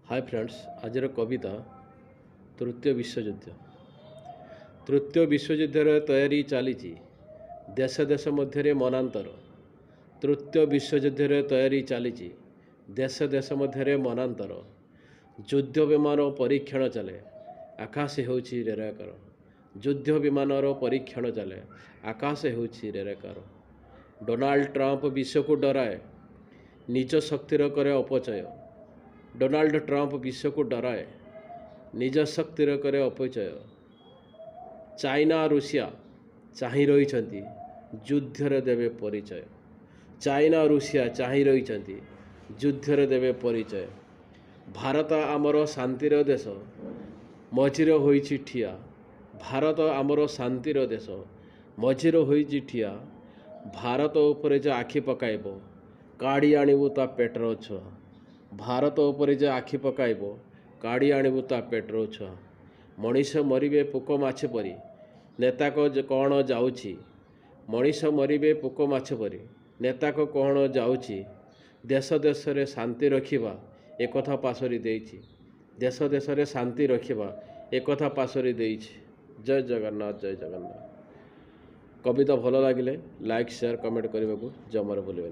Hi friends आज कविता तृतीय विश्वयुद्ध। तृतीय विश्वयुद्धर तैयारी चली देश देश मध्य मनांतर। तृतीय विश्वयुद्धर तैयारी चली देश देश मध्य मनांतर। युद्ध विमान परीक्षण चले आकाश होउछि रेराकार। युद्ध विमान परीक्षण चले आकाश होउछि रेराकार। डोनाल्ड ट्रंप विश्व को डराए निज शक्तिर करे अपचय। डोनाल्ड ट्रंप विश्व को डराए निज शक्तिर करे अपचय। चाइना रूसिया चाहि रही युद्धरे देवे परिचय। चाइना रूसिया चाहि रही युद्धरे देवे परिचय। भारत आमर शांतिर देश मझिर होइछि ठिया। भारत आमर शांतिर देश मझिर होइछि ठिया। भारत उपरे जे आखि पकाइब काढ़ी आनिबु ता पेटर छुआ। भारत उपरे जे आखि पकाइब काढ़ी आनिबु ता पेटर छुआ। मनीष मरिबे पोक माछ परी नेता को कौन जाउछि। मनीष मरिबे पोक माछ परी नेता को कौन जाउछि। देश देश रे शांति रखिबा एकथा पासरी देइछि। देश देश रे शांति रखिबा एकथा पासरी देइछि। जय जगन्नाथ जय जगन्नाथ। कविता भल लगिले लाइक शेयर कमेंट करने को जमार भूलें।